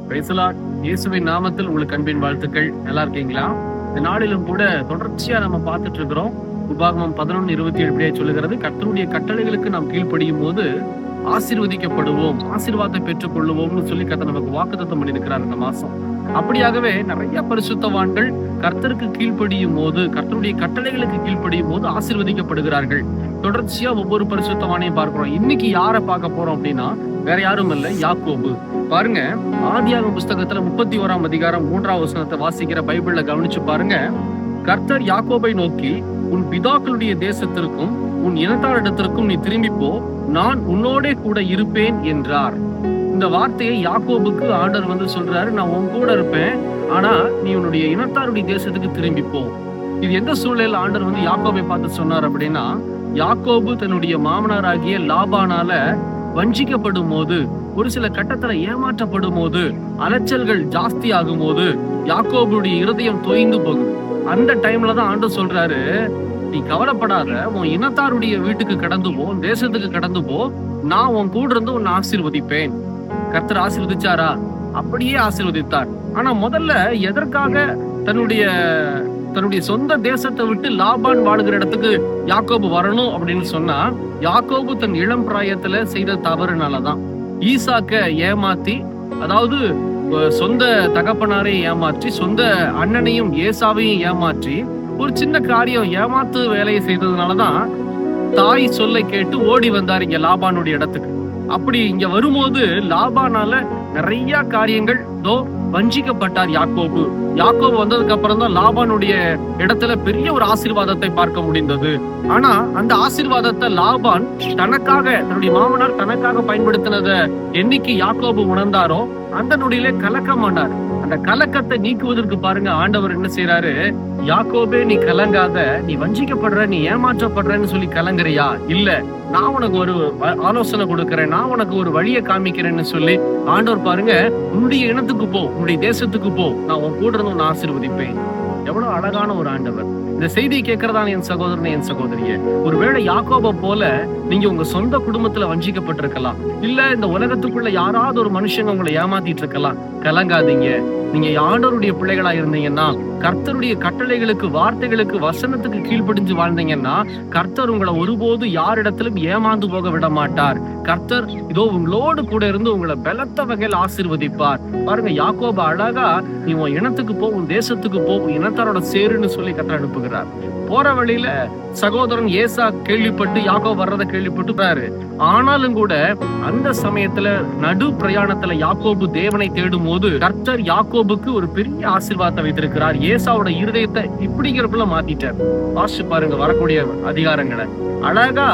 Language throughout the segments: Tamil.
Praise the Lord. இயேசுவின் நாமத்தில் உங்களுக்கு அன்பின் வாழ்த்துக்கள். நல்லா இருக்கீங்களா? இந்த நாளிலும் கூட தொடர்ச்சியா நம்ம பார்த்துட்டு இருக்கிறோம். உபாகமம் 11:27 இப்படியே சொல்லுகிறது, கர்த்தருடைய கட்டளைகளுக்கு நாம் கீழ்ப்படியும் போது ஆசீர்வதிக்கப்படுவோம், ஆசீர்வாதத்தை பெற்றுக் கொள்ளுவோம்னு சொல்லி கர்த்தர் நமக்கு வாக்குத்தத்தம் பண்ணியிருக்கிறார் இந்த மாசம். அப்படியாகவே நிறைய பரிசுத்தவான்கள் கர்த்தருக்கு கீழ்ப்படியும் போது, கர்த்தருடைய கட்டளைகளுக்கு கீழ்ப்படியும் போது ஆசீர்வதிக்கப்படுகிறார்கள். தொடர்ச்சியா ஒவ்வொரு பரிசுத்தவானையும் பார்க்கிறோம். இன்னைக்கு யாரை பார்க்க போறோம் அப்படின்னா வேற யாரும் இல்ல, யாக்கோபு. பாருங்க, ஆதியாகமம் புஸ்தகத்துல 31ஆம் அதிகாரம் 3ஆம் வசனத்தை வாசிக்கிற பைபிள்ல கவனிச்சு பாருங்க. கர்த்தர் யாக்கோபை நோக்கி, உன் பிதாக்களுடைய தேசத்திற்கும் உன் இனத்தாரிடத்திற்கும் நீ திரும்பி போ, நான் உன்னோடே கூட இருப்பேன் என்றார். இந்த வார்த்தையை யாக்கோபுக்கு ஆண்டவர் சொல்றாரு, நான் உன் கூட இருப்பேன், ஆனா நீ உன்னுடைய இனத்தாருடைய தேசத்துக்கு திரும்பி போ. இது எந்த சூழ்நிலையில ஆண்டவர் யாக்கோபை பார்த்து சொன்னார் அப்படின்னா, யாக்கோபு தன்னுடைய மாமனாராகிய லாபானால வஞ்சிக்கப்படும் போது, ஒரு சில கட்டத்துல ஏமாற்றப்படும் போது, அலைச்சல்கள் ஜாஸ்தி ஆகும் போது யாக்கோபுடைய இருதயம் தோய்ந்து போகுது. அந்த டைம்ல தான் ஆண்டவர் சொல்றாரு, நீ கவலைப்படாத, உன் இனத்தாருடைய வீட்டுக்கு கடந்து போ, தேசத்துக்கு கடந்து போ, நான் உன் கூட இருந்து உன்னை ஆசீர்வதிப்பேன். கர்த்தர் ஆசீர்வதிச்சாரா? அப்படியே ஆசீர்வதித்தார். ஆனா முதல்ல எதற்காக தன்னுடைய சொந்த தேசத்தை விட்டு லாபான் வாழுகிற இடத்துக்கு யாக்கோபு வரணும் அப்படின்னு சொன்னா, யாக்கோபு தன் இளம் பிராயத்துல செய்த தவறுனாலதான். ஈசாக்க ஏமாத்தி, அதாவது சொந்த தகப்பனாரையும் ஏமாற்றி, சொந்த அண்ணனையும் ஏசாவையும் ஏமாற்றி, ஒரு சின்ன காரியம் ஏமாத்து வேலையை செய்ததுனாலதான் தாய் சொல்லை கேட்டு ஓடி வந்தார் இங்க லாபானுடைய இடத்துக்கு. அப்படி இங்க வரும்போது லாபானால நிறைய காரியங்கள் வஞ்சிக்கப்பட்டார் யாக்கோபு. யாக்கோபு வந்ததுக்கு அப்புறம் தான் லாபானுடைய இடத்துல பெரிய ஒரு ஆசீர்வாதத்தை பார்க்க முடிந்தது. ஆனா அந்த ஆசீர்வாதத்தை லாபான் தனக்காக, தன்னுடைய மாமனார் தனக்காக பயன்படுத்தினத என்னைக்கு யாக்கோபு உணர்ந்தாரோ அந்த நொடியிலே கலக்கமானார். அந்த கலக்கத்தை நீக்குவதற்கு பாருங்க, ஆண்டவர் என்ன செய்யறாரு, யாக்கோபே நீ கலங்காத, நீ வஞ்சிக்கப்படுற, நீ ஏமாற்றப்படுறன்னு சொல்லி கலங்குறியா? இல்ல, நான் உனக்கு ஒரு ஆலோசனை கொடுக்கறேன், நான் உனக்கு ஒரு வழியை காமிக்கிறேன்னு சொல்லி ஆண்டவர் பாருங்க, உன்னுடைய இனத்துக்கு போ, உன்னுடைய தேசத்துக்கு போ, நான் உன் கூட இருந்து உன்னை ஆசீர்வதிப்பேன். எவ்வளவு அழகான ஒரு ஆண்டவர். இந்த செய்தியை கேட்கறதான என் சகோதரனே, என் சகோதரியே, ஒருவேளை யாக்கோபை போல நீங்க உங்க சொந்த குடும்பத்துல வஞ்சிக்கப்பட்டிருக்கலாம், இல்ல இந்த உலகத்துக்குள்ள யாராவது ஒரு மனுஷங்க உங்களை ஏமாத்திட்டு இருக்கலாம். கலங்காதீங்க. நீங்க ஆண்டவருடைய பிள்ளைகளா இருந்தீங்கன்னா, கர்த்தருடைய கட்டளைகளுக்கு, வார்த்தைகளுக்கு, வசனத்துக்கு கீழ்ப்படிஞ்சு வாழ்ந்தீங்கன்னா, கர்த்தர் உங்களை ஒருபோது யாரிடத்திலும் ஏமாந்து போக விட மாட்டார். கர்த்தர் இதோ உங்களோடு கூட இருந்து உங்களை பலத்த வகையில் ஆசீர்வதிப்பார். பாருங்க, யாக்கோபு அழகா, நீ உன் இனத்துக்கு போ, உன் தேசத்துக்கு போ, உன் இனத்தாரோட சேருன்னு சொல்லி கர்த்தர் அனுப்புகிறார். போற வழியில சகோதரன் ஏசா கேள்விப்பட்டு, யாக்கோபு வர்றதை கேள்விப்பட்டுறாரு. ஆனாலும் கூட அந்த சமயத்துல நடு பிரயாணத்துல யாக்கோபு தேவனை தேடும் போது கர்த்தர் யாக்கோபுக்கு ஒரு பெரிய ஆசீர்வாதத்தை வைத்திருக்கிறார். ஏசாவோட இருதயத்தை இப்படிங்கிறப்பல மாத்திட்டார். வாசிச்சு பாருங்க வரக்கூடிய அதிகாரங்களை. அழகா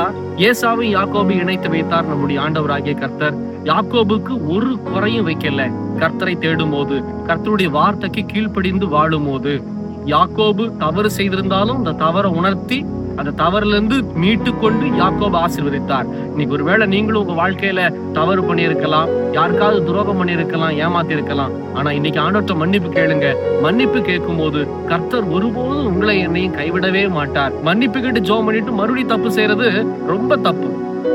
ஏசாவையும் யாக்கோபு இணைத்து வைத்தார் நம்முடைய ஆண்டவராகிய கர்த்தர். யாக்கோபுக்கு ஒரு குறையும் வைக்கல. கர்த்தரை தேடும் போது, கர்த்தருடைய வார்த்தைக்கு கீழ்ப்படிந்து வாழும் போது, யாக்கோபு தவறு செய்திருந்தாலும் அந்த தவறை உணர்த்தி அந்த தவறுல இருந்து மீட்டு கொண்டு யாக்கோபு ஆசீர்வதித்தார். இன்னைக்கு ஒருவேளை நீங்களும் உங்க வாழ்க்கையில தவறு பண்ணியிருக்கலாம், யாருக்காவது துரோகம் பண்ணியிருக்கலாம், ஏமாத்தி இருக்கலாம். ஆனா இன்னைக்கு ஆண்டவர்ட்ட மன்னிப்பு கேளுங்க. மன்னிப்பு கேட்கும் போது கர்த்தர் ஒருபோதும் உங்களை என்னையும் கைவிடவே மாட்டார். மன்னிப்பு கேட்டு ஜெபம் பண்ணிட்டு மறுபடியும் தப்பு செய்யறது ரொம்ப தப்பு.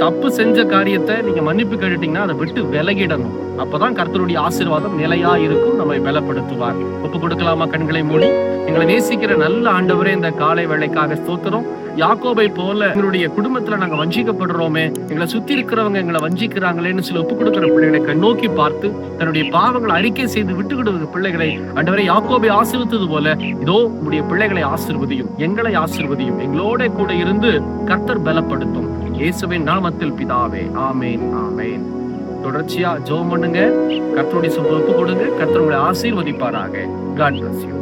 தப்பு செஞ்ச காரியத்தை நீங்க மன்னிப்பு கேட்டுட்டீங்கன்னா அதை விட்டு விலகிடணும். அப்பதான் கர்த்தருடைய ஆசீர்வாதம் நிலையா இருக்கும், நம்மை பலப்படுத்துவார். ஒப்பு கொடுக்கலாமா? கண்களை மூடி. எங்களை நேசிக்கிற நல்ல ஆண்டவரே, இந்த காலை வேளைக்காக ஸ்தோத்திரம். யாக்கோபை போல எங்களுடைய குடும்பத்துல நாங்க வஞ்சிக்கப்படுறோமே, எங்களை சுத்தி இருக்கிறவங்க எங்களை வஞ்சிக்கிறாங்களேன்னு சொல்லி ஒப்பு கொடுக்கிற பிள்ளைகளை நோக்கி பார்த்து தன்னுடைய பாவங்களை அறிக்கை செய்து விட்டுக்கிடுவது பிள்ளைகளை ஆண்டவரே, யாக்கோபை ஆசீர்வதித்தது போல இதோ உங்களுடைய பிள்ளைகளை ஆசீர்வதியும், எங்களை ஆசீர்வதியும், எங்களோட கூட இருந்து கர்த்தர் பலப்படுத்தும். இயேசுவின் நாமத்தில் பிதாவே, ஆமேன், ஆமேன். தொடர்ச்சியா ஜெபம் பண்ணுங்க, கர்த்தருடைய ஒப்பு கொடுங்க. கர்த்தர் உங்களை ஆசீர்வதிப்பாராக. God bless you.